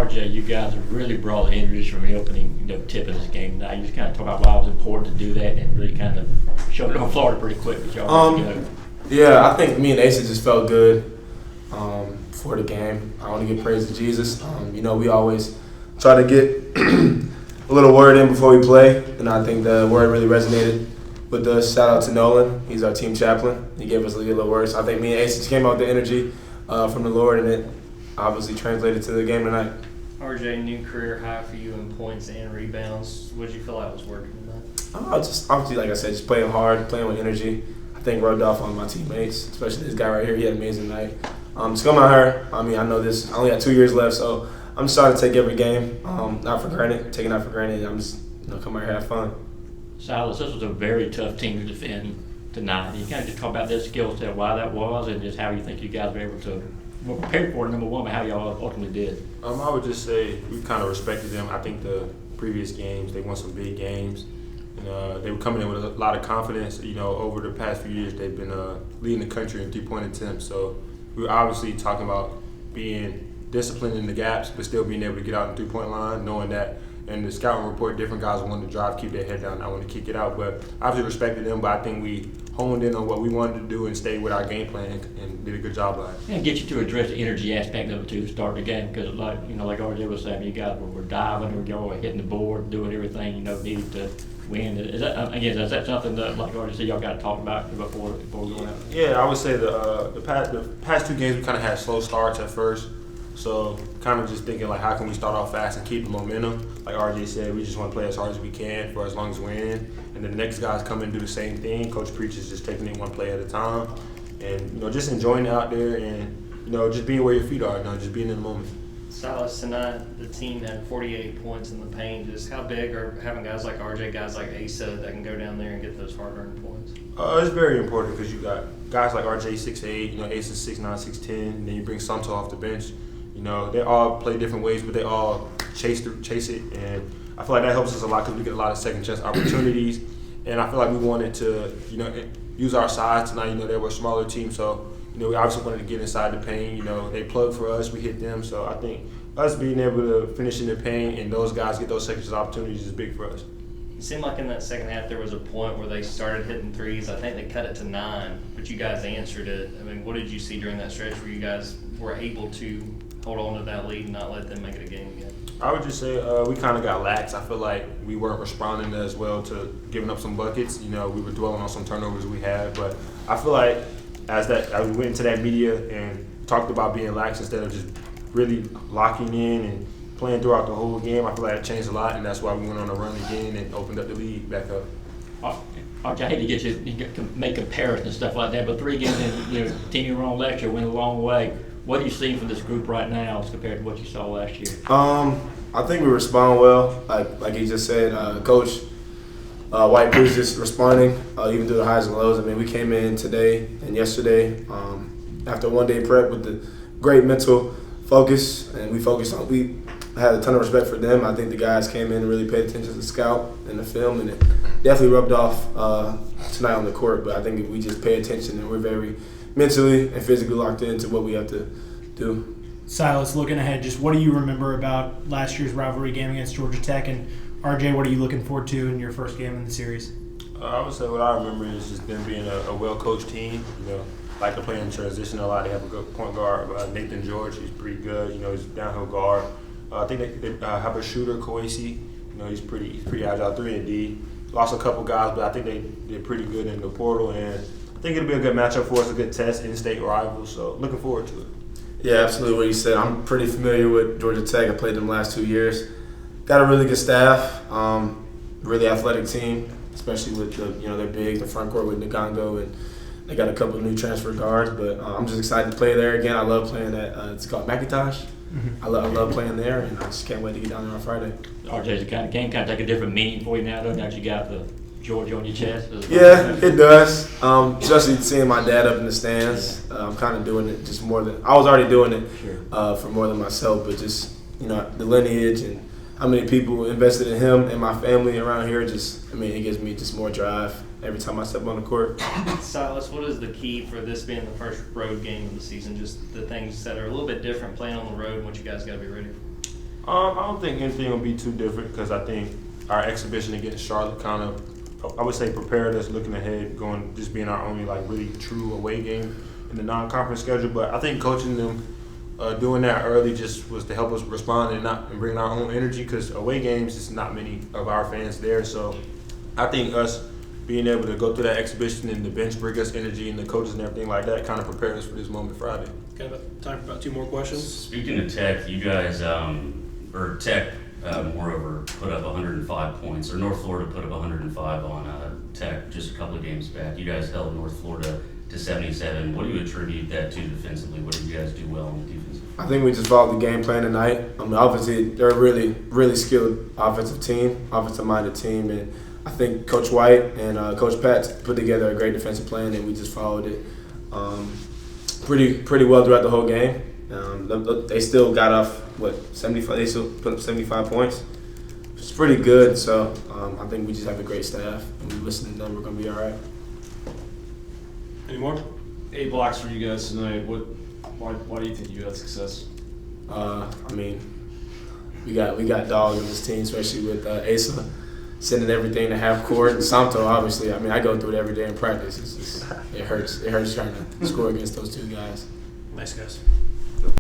RJ, you guys have really brought the injuries from the opening tip of this game. Now, you just kind of talk about why it was important to do that and really kind of showed it on Florida pretty quick that y'all ready to go. Yeah, I think me and Asa just felt good for the game. I want to give praise to Jesus. We always try to get a little word in before we play, and I think the word really resonated with us. Shout out to Nolan. He's our team chaplain. He gave us a little word. So I think me and Asa just came out with the energy from the Lord, and it obviously translated to the game tonight. RJ, new career high for you in points and rebounds. What did you feel like was working tonight? Just obviously, like I said, just playing hard, playing with energy. I think rubbed off on my teammates, especially this guy right here. He had an amazing night. Just coming out here, I know this. I only got 2 years left, so I'm just trying to take every game, not for granted, taking that for granted. I'm just coming out here have fun. Silas, this was a very tough team to defend tonight. You kind of just talk about their skill set, why that was, and just how you think you guys were able to prepare for it, number one, but how y'all ultimately did. I would just say we kind of respected them. I think the previous games, they won some big games. And, they were coming in with a lot of confidence. Over the past few years, they've been leading the country in three-point attempts. So we were obviously talking about being disciplined in the gaps, but still being able to get out in the three-point line, knowing that in the scouting report, different guys wanted to drive, keep their head down, not want to kick it out. But I obviously respected them, but I think we honed in on what we wanted to do and stayed with our game plan and did a good job of it. And get you to address the energy aspect of it too to start the game, because like RJ was saying, you guys were diving, y'all were hitting the board, doing everything needed to win. Is that something that, like RJ said, y'all got to talk about before going out? Yeah, I would say the past two games we kind of had slow starts at first. So kind of just thinking, like, how can we start off fast and keep the momentum? Like RJ said, we just want to play as hard as we can for as long as we're in. And then the next guys come in and do the same thing. Coach preaches just taking it one play at a time. And, just enjoying it out there and, just being where your feet are, just being in the moment. Silas, tonight the team had 48 points in the paint. Just how big are having guys like RJ, guys like Asa that can go down there and get those hard-earned points? It's very important because you got guys like RJ 6'8", Asa 6'9", 6'10", and then you bring Santo off the bench. They all play different ways, but they all chase it, and I feel like that helps us a lot because we get a lot of second chance opportunities. And I feel like we wanted to, use our size tonight. They were a smaller team, so we obviously wanted to get inside the paint. They plug for us, we hit them. So I think us being able to finish in the paint and those guys get those second chance opportunities is big for us. It seemed like in that second half there was a point where they started hitting threes. I think they cut it to 9, but you guys answered it. What did you see during that stretch where you guys were able to hold on to that lead and not let them make it a game again? I would just say we kind of got lax. I feel like we weren't responding as well to giving up some buckets. We were dwelling on some turnovers we had, but I feel like as we went into that media and talked about being lax instead of just really locking in and playing throughout the whole game, I feel like it changed a lot, and that's why we went on a run again and opened up the lead back up. RJ, I hate to get you to make comparisons and stuff like that, but 3 games in, team you were on last year went a long way. What do you see from this group right now as compared to what you saw last year? I think we respond well. Like he just said, Coach White Bruce just responding even through the highs and lows. We came in today and yesterday after 1 day prep with the great mental focus, and we had a ton of respect for them. I think the guys came in and really paid attention to the scout and the film, and it definitely rubbed off tonight on the court. But I think if we just pay attention and we're very mentally and physically locked into what we have to do. Silas, looking ahead, just what do you remember about last year's rivalry game against Georgia Tech? And RJ, what are you looking forward to in your first game in the series? I would say what I remember is just them being a well-coached team. Like to play in transition a lot. They have a good point guard, Nathan George. He's pretty good. He's a downhill guard. I think they have a shooter, Koisi. He's pretty agile, 3 and D. Lost a couple guys, but I think they did pretty good in the portal, and I think it'll be a good matchup for us, a good test, in-state rivals. So looking forward to it. Yeah, absolutely what you said. I'm pretty familiar with Georgia Tech. I played them last 2 years. Got a really good staff, really athletic team, especially with their bigs, the front court with Ngango, and they got a couple of new transfer guards. But I'm just excited to play there again. I love playing at it's called McIntosh. I love playing there, and I just can't wait to get down there on Friday. RJ's the kind of game take a different meaning for you now, though. Now that you got the Georgia on your chest. Yeah, it does. Especially seeing my dad up in the stands. I'm kind of doing it just more than I was already doing it for more than myself, but just the lineage and how many people invested in him and my family around here. It gives me just more drive every time I step on the court. Silas, what is the key for this being the first road game of the season? Just the things that are a little bit different playing on the road and what you guys got to be ready for? I don't think anything will be too different because I think our exhibition against Charlotte kind of, I would say, prepared us looking ahead, just being our only like really true away game in the non-conference schedule. But I think coaching them, doing that early just was to help us respond and bring our own energy because away games, it's not many of our fans there. So I think us being able to go through that exhibition and the bench bring us energy and the coaches and everything like that kind of prepared us for this moment Friday. Got time for about 2 more questions. Speaking of Tech, you guys, Tech, moreover, put up 105 points, or North Florida put up 105 on Tech just a couple of games back. You guys held North Florida to 77. What do you attribute that to defensively? What did you guys do well on the defensive? I think we just followed the game plan tonight. I mean, obviously, they're a really, really skilled offensive-minded team, and I think Coach White and Coach Pat put together a great defensive plan, and we just followed it pretty well throughout the whole game. They still got off 75. They still put up 75 points. It's pretty good. So I think we just have a great staff, and we listen to them. We're gonna be all right. Any more? 8 blocks for you guys tonight. Why do you think you had success? I mean, we got Dawgs on this team, especially with Asa sending everything to half court. And Samto, obviously, I mean, I go through it every day in practice. It hurts trying to score against those two guys. Nice, guys.